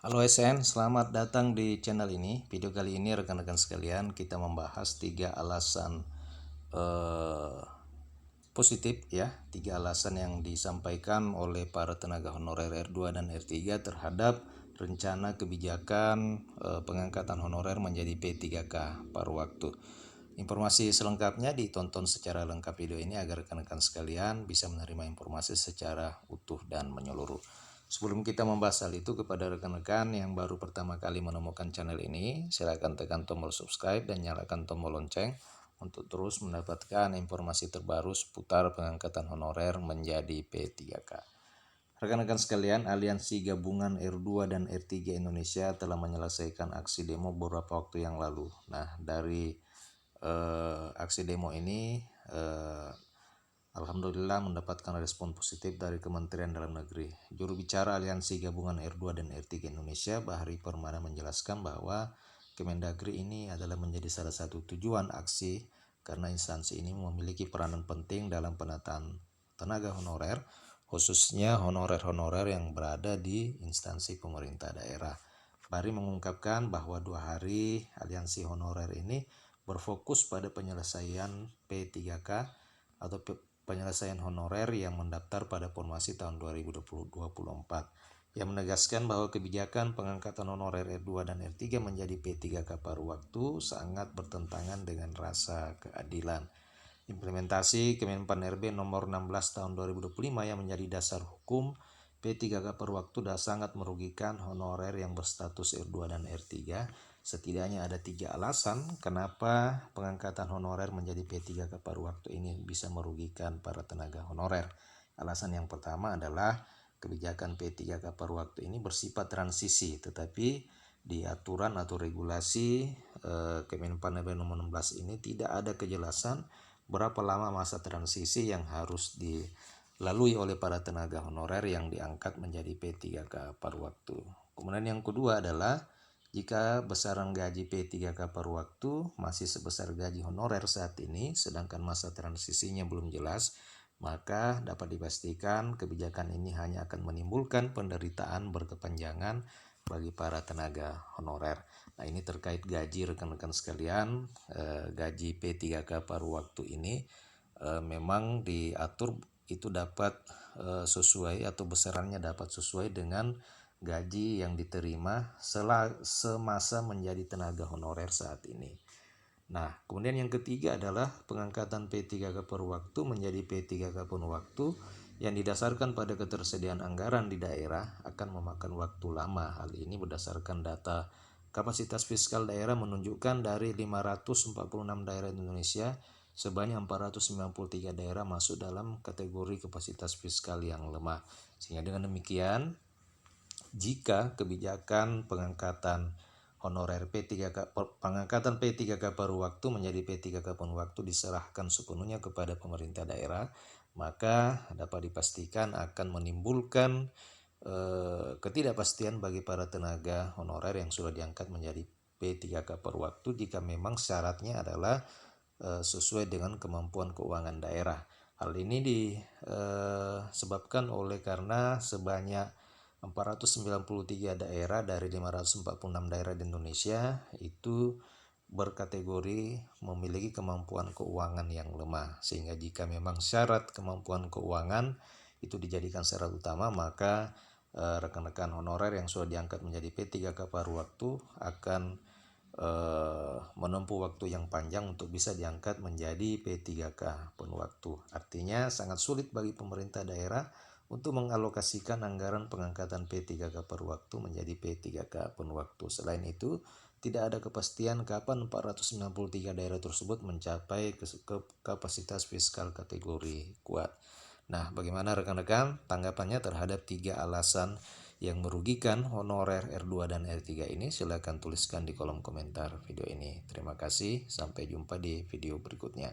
Halo SN, selamat datang di channel ini. Video kali ini rekan-rekan sekalian kita membahas 3 alasan eh, positif ya, 3 alasan yang disampaikan oleh para tenaga honorer R2 dan R3 terhadap rencana kebijakan pengangkatan honorer menjadi P3K paruh waktu. Informasi selengkapnya ditonton secara lengkap video ini agar rekan-rekan sekalian bisa menerima informasi secara utuh dan menyeluruh. Sebelum kita membahas hal itu, kepada rekan-rekan yang baru pertama kali menemukan channel ini, silakan tekan tombol subscribe dan nyalakan tombol lonceng untuk terus mendapatkan informasi terbaru seputar pengangkatan honorer menjadi P3K. Rekan-rekan sekalian, Aliansi Gabungan R2 dan R3 Indonesia telah menyelesaikan aksi demo beberapa waktu yang lalu. Nah, dari aksi demo ini alhamdulillah mendapatkan respon positif dari Kementerian Dalam Negeri. Juru bicara Aliansi Gabungan R2 dan R3 Indonesia, Bahri Permana, menjelaskan bahwa Kemendagri ini adalah menjadi salah satu tujuan aksi karena instansi ini memiliki peranan penting dalam penataan tenaga honorer, khususnya honorer-honorer yang berada di instansi pemerintah daerah. Bahri mengungkapkan bahwa 2 hari aliansi honorer ini berfokus pada penyelesaian P3K atau penyelesaian honorer yang mendaftar pada formasi tahun 2024, yang menegaskan bahwa kebijakan pengangkatan honorer R2 dan R3 menjadi P3K paruh waktu sangat bertentangan dengan rasa keadilan. Implementasi Kemenpan RB nomor 16 tahun 2025 yang menjadi dasar hukum P3K paruh waktu sangat merugikan honorer yang berstatus R2 dan R3. Setidaknya ada 3 alasan kenapa pengangkatan honorer menjadi P3K paruh waktu ini bisa merugikan para tenaga honorer. Alasan yang pertama adalah kebijakan P3K paruh waktu ini bersifat transisi, tetapi di aturan atau regulasi Kemenpan RB nomor 16 ini tidak ada kejelasan berapa lama masa transisi yang harus dilalui oleh para tenaga honorer yang diangkat menjadi P3K paruh waktu. Kemudian yang kedua adalah jika besaran gaji P3K paruh waktu masih sebesar gaji honorer saat ini, sedangkan masa transisinya belum jelas, maka dapat dipastikan kebijakan ini hanya akan menimbulkan penderitaan berkepanjangan bagi para tenaga honorer. Nah, ini terkait gaji rekan-rekan sekalian. Gaji P3K paruh waktu ini memang diatur itu dapat sesuai atau besarannya dapat sesuai dengan gaji yang diterima semasa menjadi tenaga honorer saat ini. Nah, kemudian yang ketiga adalah pengangkatan P3K paruh waktu menjadi P3K penuh waktu yang didasarkan pada ketersediaan anggaran di daerah akan memakan waktu lama. Hal ini berdasarkan data kapasitas fiskal daerah menunjukkan dari 546 daerah di Indonesia, sebanyak 493 daerah masuk dalam kategori kapasitas fiskal yang lemah. Sehingga dengan demikian, jika kebijakan pengangkatan honorer pengangkatan P3K paruh waktu menjadi P3K penuh waktu diserahkan sepenuhnya kepada pemerintah daerah, maka dapat dipastikan akan menimbulkan ketidakpastian bagi para tenaga honorer yang sudah diangkat menjadi P3K paruh waktu jika memang syaratnya adalah sesuai dengan kemampuan keuangan daerah. Hal ini disebabkan oleh karena sebanyak 493 daerah dari 546 daerah di Indonesia itu berkategori memiliki kemampuan keuangan yang lemah, sehingga jika memang syarat kemampuan keuangan itu dijadikan syarat utama, maka rekan-rekan honorer yang sudah diangkat menjadi P3K paruh waktu akan menempuh waktu yang panjang untuk bisa diangkat menjadi P3K penuh waktu. Artinya sangat sulit bagi pemerintah daerah untuk mengalokasikan anggaran pengangkatan P3K paruh waktu menjadi P3K penuh waktu. Selain itu, tidak ada kepastian kapan 493 daerah tersebut mencapai kapasitas fiskal kategori kuat. Nah, bagaimana rekan-rekan tanggapannya terhadap 3 alasan yang merugikan honorer R2 dan R3 ini? Silakan tuliskan di kolom komentar video ini. Terima kasih, sampai jumpa di video berikutnya.